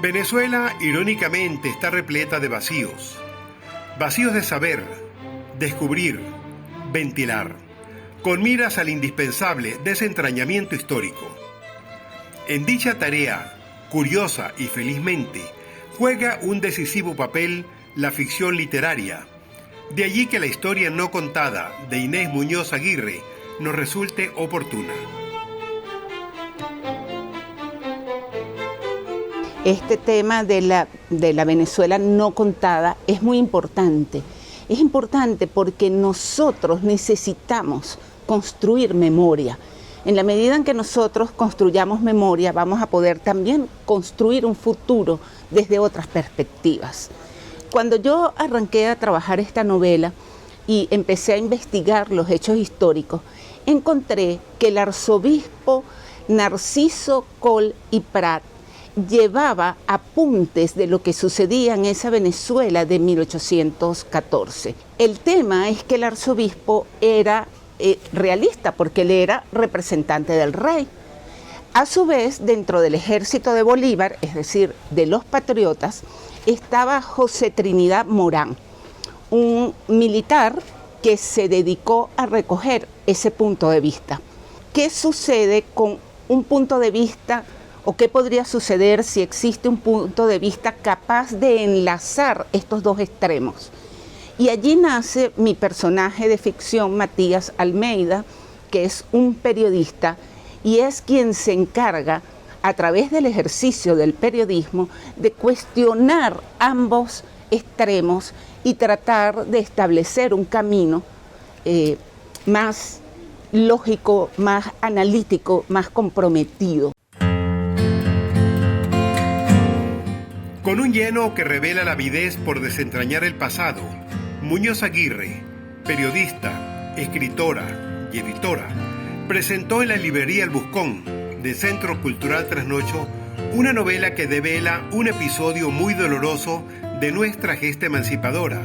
Venezuela, irónicamente, está repleta de vacíos. Vacíos de saber, descubrir, ventilar, con miras al indispensable desentrañamiento histórico. En dicha tarea, curiosa y felizmente, juega un decisivo papel la ficción literaria. De allí que la historia no contada de Inés Muñoz Aguirre nos resulte oportuna. Este tema de la Venezuela no contada es muy importante. Es importante porque nosotros necesitamos construir memoria. En la medida en que nosotros construyamos memoria, vamos a poder también construir un futuro desde otras perspectivas. Cuando yo arranqué a trabajar esta novela y empecé a investigar los hechos históricos, encontré que el arzobispo Narciso Coll y Prat llevaba apuntes de lo que sucedía en esa Venezuela de 1814. El tema es que el arzobispo era realista porque él era representante del rey. A su vez, dentro del ejército de Bolívar, es decir, de los patriotas, estaba José Trinidad Morán, un militar que se dedicó a recoger ese punto de vista. ¿Qué sucede con un punto de vista o qué podría suceder si existe un punto de vista capaz de enlazar estos dos extremos? Y allí nace mi personaje de ficción, Matías Almeida, que es un periodista y es quien se encarga, a través del ejercicio del periodismo, de cuestionar ambos extremos y tratar de establecer un camino más lógico, más analítico, más comprometido. Con un lleno que revela la avidez por desentrañar el pasado, Muñoz Aguirre, periodista, escritora y editora, presentó en la librería El Buscón del Centro Cultural Trasnocho una novela que devela un episodio muy doloroso de nuestra gesta emancipadora,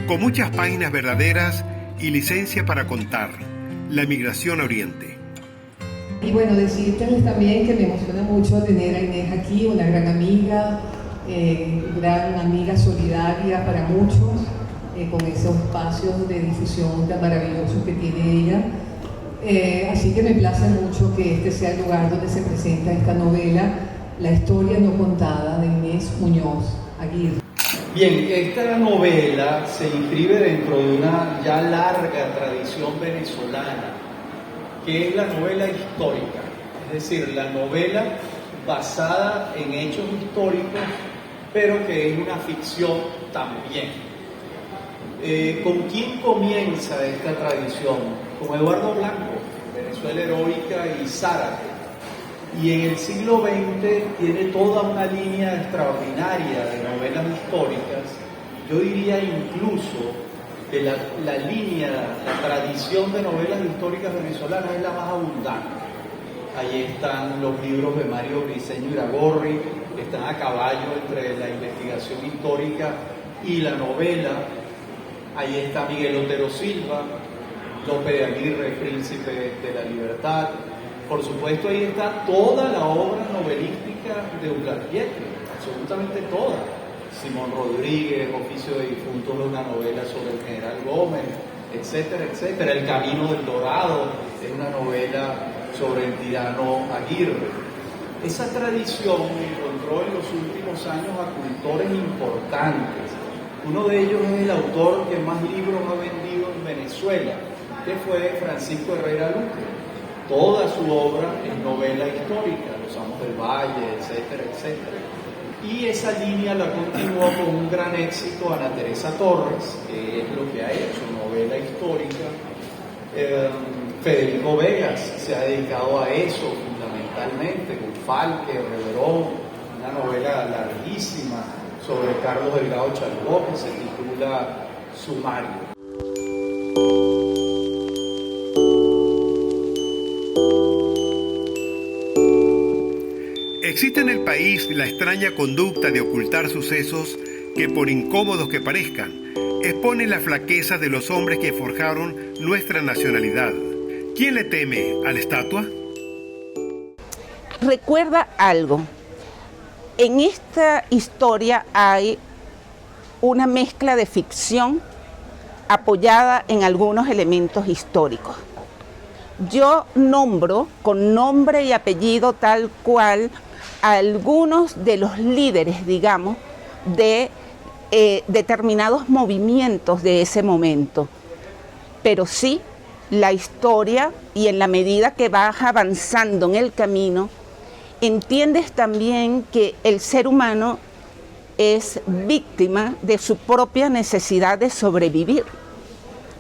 con muchas páginas verdaderas y licencia para contar: la migración a Oriente. Y bueno, decirles también que me emociona mucho tener a Inés aquí, una gran amiga solidaria para muchos, con esos espacios de difusión tan maravillosos que tiene ella. Así que me place mucho que este sea el lugar donde se presenta esta novela, La historia no contada, de Inés Muñoz Aguirre. Bien, esta novela se inscribe dentro de una ya larga tradición venezolana, que es la novela histórica, es decir, la novela basada en hechos históricos, pero que es una ficción también. ¿Con quién comienza esta tradición? Con Eduardo Blanco, Venezuela Heroica y Zárate. Y en el siglo XX tiene toda una línea extraordinaria de novelas históricas. Yo diría incluso que la tradición de novelas históricas venezolanas es la más abundante. Ahí están los libros de Mario Briceño Iragorri, que están a caballo entre la investigación histórica y la novela. Ahí está Miguel Otero Silva, Lope de Aguirre, Príncipe de la Libertad. Por supuesto, ahí está toda la obra novelística de Urgartiete, absolutamente toda. Simón Rodríguez, Oficio de Difuntos, una novela sobre el general Gómez, etcétera, etcétera. El Camino del Dorado es una novela sobre el tirano Aguirre. Esa tradición encontró en los últimos años a cultores importantes. Uno de ellos es el autor que más libros ha vendido en Venezuela, que fue Francisco Herrera Luque. Toda su obra es novela histórica, Los Amos del Valle, etcétera, etcétera. Y esa línea la continuó con un gran éxito Ana Teresa Torres, que es lo que ha hecho, novela histórica. Federico Vegas se ha dedicado a eso fundamentalmente, con Falque, Reverón, una novela larguísima sobre Carlos Delgado Chalbó, que se titula Sumario. Existe en el país la extraña conducta de ocultar sucesos que, por incómodos que parezcan, expone la flaqueza de los hombres que forjaron nuestra nacionalidad. ¿Quién le teme a la estatua? Recuerda algo. En esta historia hay una mezcla de ficción apoyada en algunos elementos históricos. Yo nombro con nombre y apellido tal cual a algunos de los líderes, digamos, de determinados movimientos de ese momento. Pero sí, la historia, y en la medida que vas avanzando en el camino, entiendes también que el ser humano es víctima de su propia necesidad de sobrevivir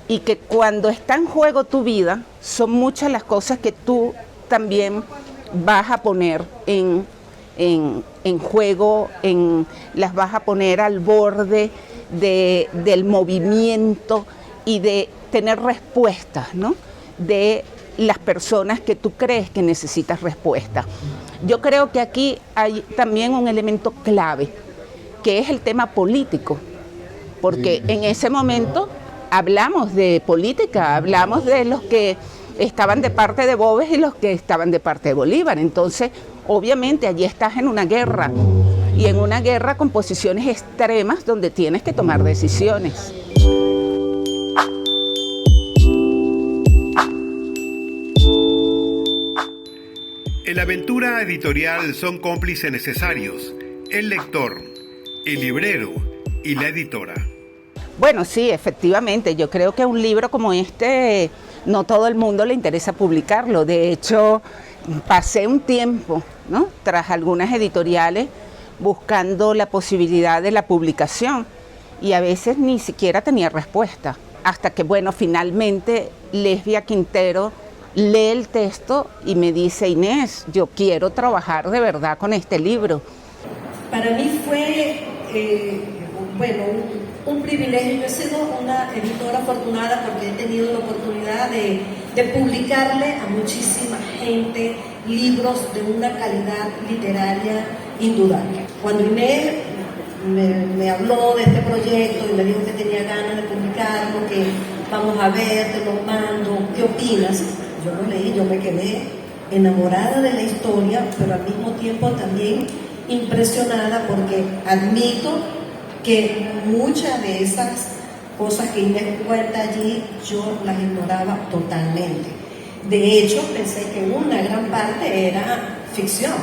y que cuando está en juego tu vida, son muchas las cosas que tú también vas a poner en juego, las vas a poner al borde del movimiento y de tener respuestas, ¿no?, de las personas que tú crees que necesitas respuesta. Yo creo que aquí hay también un elemento clave, que es el tema político, porque en ese momento hablamos de política, hablamos de los que estaban de parte de Boves y los que estaban de parte de Bolívar. Entonces, obviamente, allí estás en una guerra, y en una guerra con posiciones extremas donde tienes que tomar decisiones. En la aventura editorial son cómplices necesarios el lector, el librero y la editora. Bueno, sí, efectivamente, yo creo que un libro como este, no todo el mundo le interesa publicarlo. De hecho, pasé un tiempo, ¿no?, tras algunas editoriales buscando la posibilidad de la publicación, y a veces ni siquiera tenía respuesta, hasta que, bueno, finalmente Lesbia Quintero lee el texto y me dice: Inés, yo quiero trabajar de verdad con este libro. Para mí fue, un privilegio. Yo he sido una editora afortunada porque he tenido la oportunidad de publicarle a muchísima gente libros de una calidad literaria indudable. Cuando Inés me habló de este proyecto y me dijo que tenía ganas de publicarlo, que vamos a ver, te lo mando, ¿qué opinas? Yo lo leí, yo me quedé enamorada de la historia, pero al mismo tiempo también impresionada, porque admito que muchas de esas cosas que Inés cuenta allí yo las ignoraba totalmente. De hecho, pensé que una gran parte era ficción.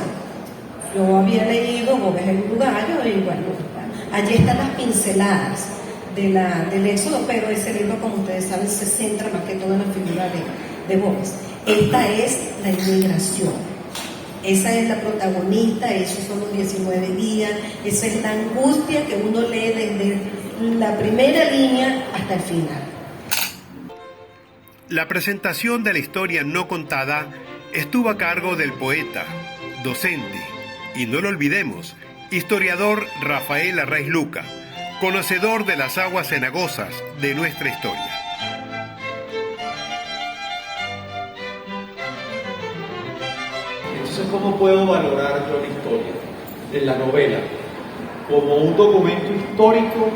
Yo había leído Boves el Uruguayo y bueno, allí están las pinceladas del éxodo, pero ese libro, como ustedes saben, se centra más que todo en la figura de Boves. Esta es la inmigración. Esa es la protagonista, esos son los 19 días, esa es la angustia que uno lee desde la primera línea hasta el final. La presentación de la historia no contada estuvo a cargo del poeta, docente y, no lo olvidemos, historiador Rafael Arraiz Luca, conocedor de las aguas cenagosas de nuestra historia. Entonces, ¿cómo puedo valorar yo la historia de la novela? Como un documento histórico,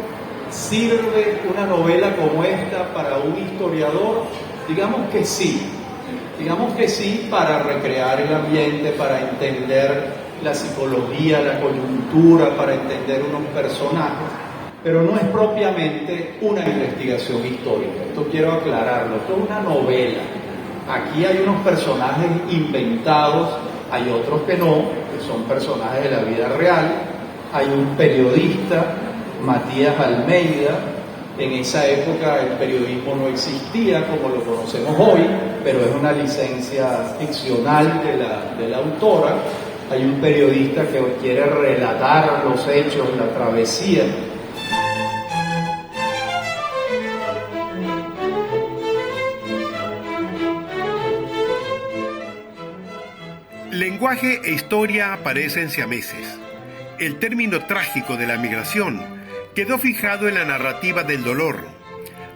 ¿sirve una novela como esta para un historiador? Digamos que sí. Digamos que sí, para recrear el ambiente, para entender la psicología, la coyuntura, para entender unos personajes, pero no es propiamente una investigación histórica. Esto quiero aclararlo, esto es una novela. Aquí hay unos personajes inventados, hay otros que no, que son personajes de la vida real. Hay un periodista, Matías Almeida. En esa época el periodismo no existía como lo conocemos hoy, pero es una licencia ficcional de la autora. Hay un periodista que quiere relatar los hechos, la travesía. Lenguaje e historia aparecen siameses. El término trágico de la migración quedó fijado en la narrativa del dolor.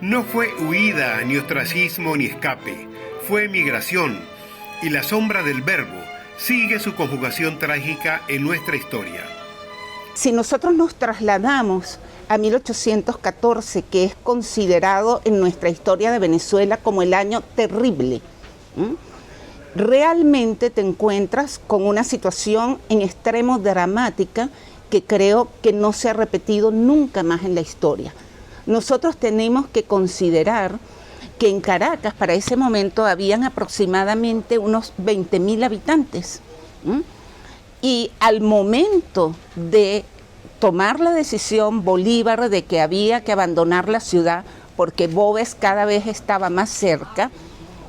No fue huida, ni ostracismo, ni escape. Fue migración, y la sombra del verbo sigue su conjugación trágica en nuestra historia. Si nosotros nos trasladamos a 1814, que es considerado en nuestra historia de Venezuela como el año terrible, realmente te encuentras con una situación en extremo dramática que creo que no se ha repetido nunca más en la historia. Nosotros tenemos que considerar que en Caracas para ese momento habían aproximadamente unos 20.000 habitantes. Y al momento de tomar la decisión Bolívar de que había que abandonar la ciudad porque Boves cada vez estaba más cerca,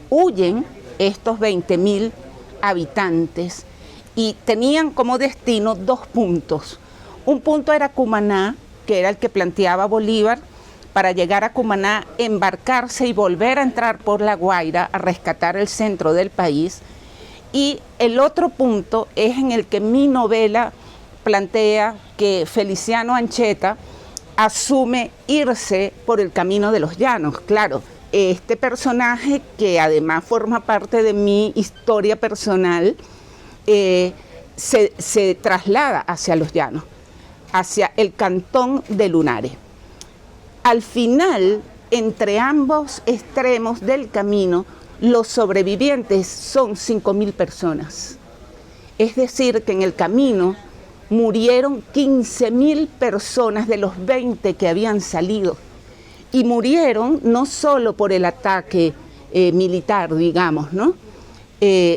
huyen estos 20.000 habitantes y tenían como destino 2 puntos. Un punto era Cumaná, que era el que planteaba Bolívar, para llegar a Cumaná, embarcarse y volver a entrar por La Guaira a rescatar el centro del país. Y el otro punto es en el que mi novela plantea que Feliciano Ancheta asume irse por el camino de los llanos. Claro, este personaje, que además forma parte de mi historia personal, se traslada hacia los llanos, hacia el cantón de Lunares. Al final, entre ambos extremos del camino, los sobrevivientes son 5.000 personas. Es decir, que en el camino murieron 15.000 personas de los 20 que habían salido. Y murieron no solo por el ataque militar, digamos, ¿no?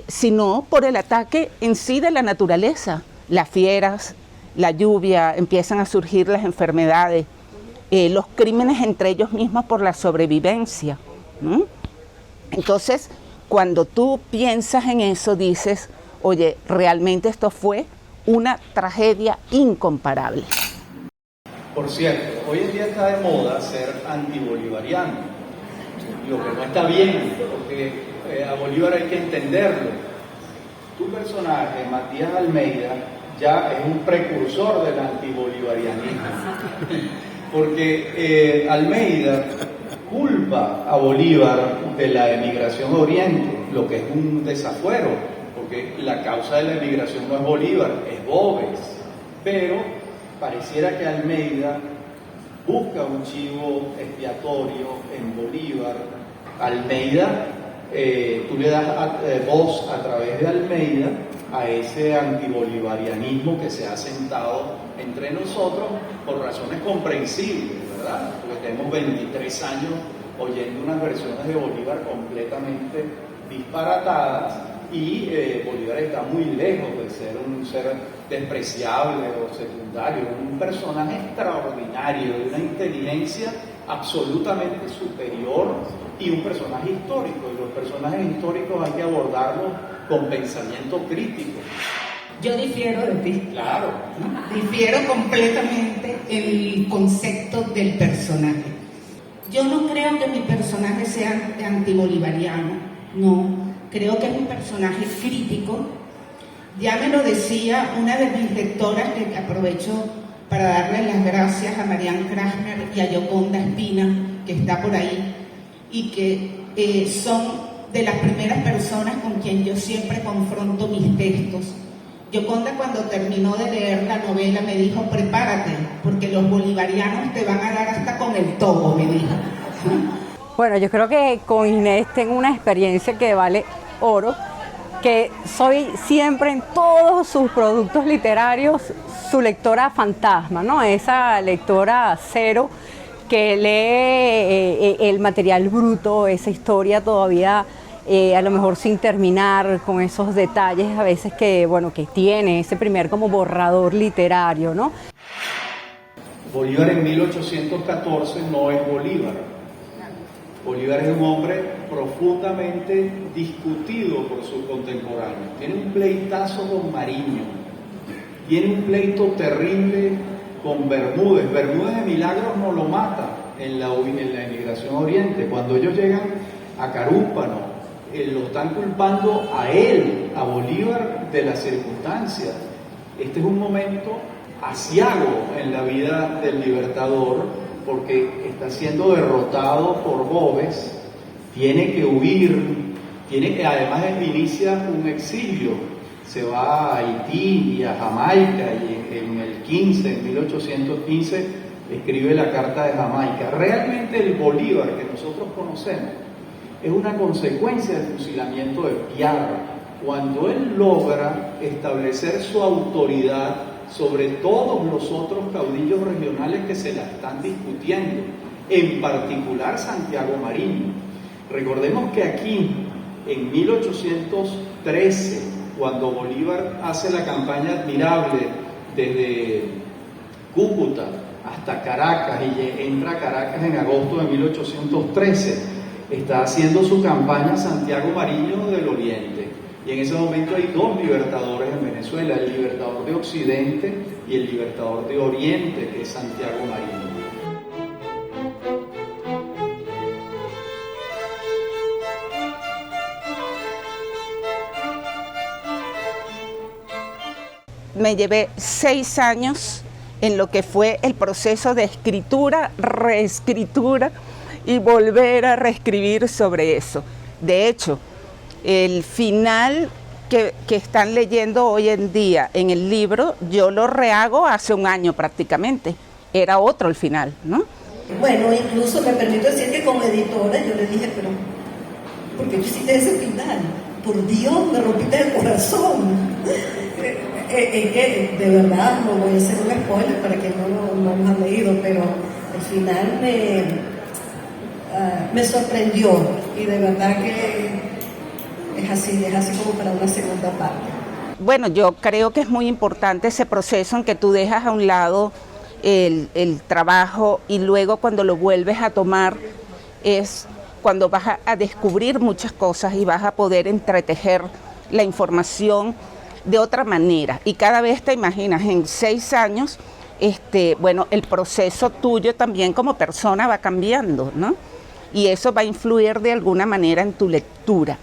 Sino por el ataque en sí de la naturaleza. Las fieras, la lluvia, empiezan a surgir las enfermedades, los crímenes entre ellos mismos por la sobrevivencia, ¿no? Entonces, cuando tú piensas en eso, dices, oye, realmente esto fue una tragedia incomparable. Por cierto, hoy en día está de moda ser antibolivariano, lo que no está bien, porque a Bolívar hay que entenderlo. Tu personaje, Matías Almeida, ya es un precursor del antibolivarianismo, porque Almeida culpa a Bolívar de la emigración a Oriente, lo que es un desafuero, porque la causa de la emigración no es Bolívar, es Boves, pero pareciera que Almeida busca un chivo expiatorio en Bolívar. Almeida, tú le das voz a través de Almeida a ese antibolivarianismo que se ha sentado entre nosotros por razones comprensibles, ¿verdad? Porque tenemos 23 años oyendo unas versiones de Bolívar completamente disparatadas y Bolívar está muy lejos de ser un ser despreciable o secundario, un personaje extraordinario, de una inteligencia absolutamente superior y un personaje histórico, y los personajes históricos hay que abordarlos con pensamiento crítico. Yo difiero de ti. Claro. Difiero completamente el concepto del personaje. Yo no creo que mi personaje sea antibolivariano, no. Creo que es un personaje crítico. Ya me lo decía una de mis lectoras, que aprovecho para darle las gracias a Marianne Krasner y a Yoconda Espina, que está por ahí, y que son de las primeras personas con quien yo siempre confronto mis textos. Yoconda, cuando terminó de leer la novela, me dijo, prepárate, porque los bolivarianos te van a dar hasta con el tobo, me dijo. Bueno, yo creo que con Inés tengo una experiencia que vale oro, que soy siempre en todos sus productos literarios su lectora fantasma, ¿no? Esa lectora cero que lee el material bruto, esa historia todavía a lo mejor sin terminar, con esos detalles a veces que, bueno, que tiene ese primer como borrador literario, ¿no? Bolívar en 1814 no es Bolívar. Bolívar es un hombre profundamente discutido por sus contemporáneos. Tiene un pleitazo con Mariño, tiene un pleito terrible con Bermúdez. Bermúdez de milagros no lo mata en la emigración a Oriente. Cuando ellos llegan a Carúpano, lo están culpando a él, a Bolívar, de las circunstancias. Este es un momento aciago en la vida del libertador, porque está siendo derrotado por Boves, tiene que huir, además inicia un exilio, se va a Haití y a Jamaica, y en 1815 escribe la Carta de Jamaica. Realmente el Bolívar que nosotros conocemos es una consecuencia del fusilamiento de Piarra, cuando él logra establecer su autoridad sobre todos los otros caudillos regionales que se la están discutiendo, en particular Santiago Mariño. Recordemos que aquí, en 1813, cuando Bolívar hace la campaña admirable desde Cúcuta hasta Caracas y entra a Caracas en agosto de 1813, está haciendo su campaña Santiago Mariño del Oriente. Y en ese momento hay dos libertadores en Venezuela, el libertador de Occidente y el libertador de Oriente, que es Santiago Mariño. Me llevé 6 años en lo que fue el proceso de escritura, reescritura y volver a reescribir sobre eso. De hecho, el final que están leyendo hoy en día en el libro, yo lo rehago hace un año prácticamente. Era otro el final, ¿no? Bueno, incluso me permito decir que como editora yo le dije, pero ¿por qué tú hiciste ese final? Por Dios, me rompiste el corazón. Es que de verdad no voy a hacer un spoiler para que no lo han leído, pero el final me sorprendió y de verdad que es así como para una segunda parte. Bueno, yo creo que es muy importante ese proceso en que tú dejas a un lado el trabajo y luego cuando lo vuelves a tomar es cuando vas a descubrir muchas cosas y vas a poder entretejer la información de otra manera. Y cada vez te imaginas, en 6 años, bueno, el proceso tuyo también como persona va cambiando, ¿no? Y eso va a influir de alguna manera en tu lectura.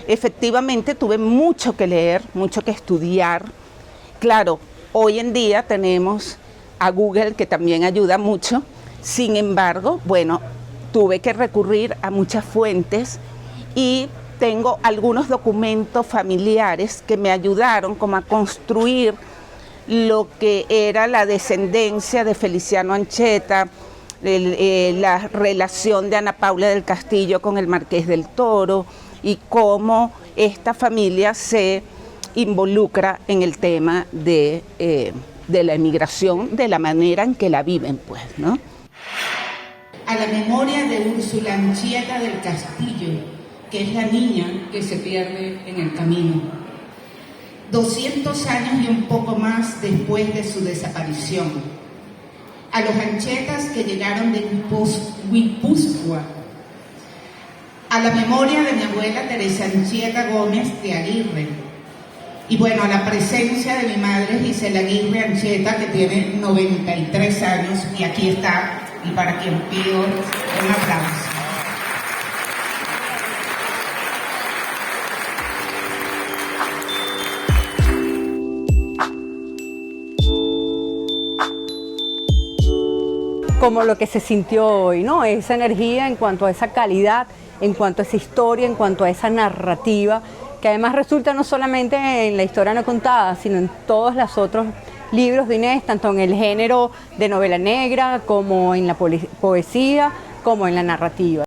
Efectivamente, tuve mucho que leer, mucho que estudiar. Claro, hoy en día tenemos a Google, que también ayuda mucho. Sin embargo, bueno, tuve que recurrir a muchas fuentes y tengo algunos documentos familiares que me ayudaron como a construir lo que era la descendencia de Feliciano Ancheta, la relación de Ana Paula del Castillo con el Marqués del Toro y cómo esta familia se involucra en el tema de la emigración, de la manera en que la viven, pues, ¿no? A la memoria de Úrsula Anchieta del Castillo, que es la niña que se pierde en el camino. 200 años y un poco más después de su desaparición. A los Anchetas que llegaron de Guipúzcoa. A la memoria de mi abuela Teresa Anchieta Gómez de Aguirre. Y bueno, a la presencia de mi madre Gisela Aguirre Anchieta, que tiene 93 años, y aquí está, y para quien pido un aplauso. Como lo que se sintió hoy, ¿no? Esa energía en cuanto a esa calidad, en cuanto a esa historia, en cuanto a esa narrativa, que además resulta no solamente en la historia no contada, sino en todos los otros libros de Inés, tanto en el género de novela negra, como en la poesía, como en la narrativa.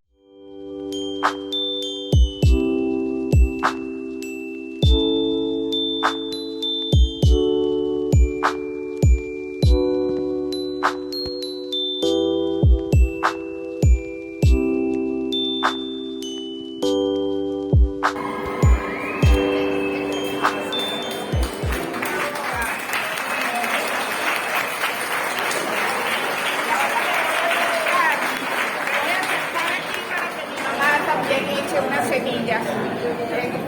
Unas semillas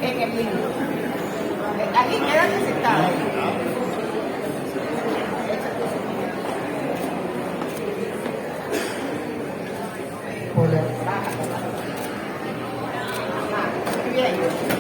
en el libro. Aquí quédate sentado. Hola. Muy bien.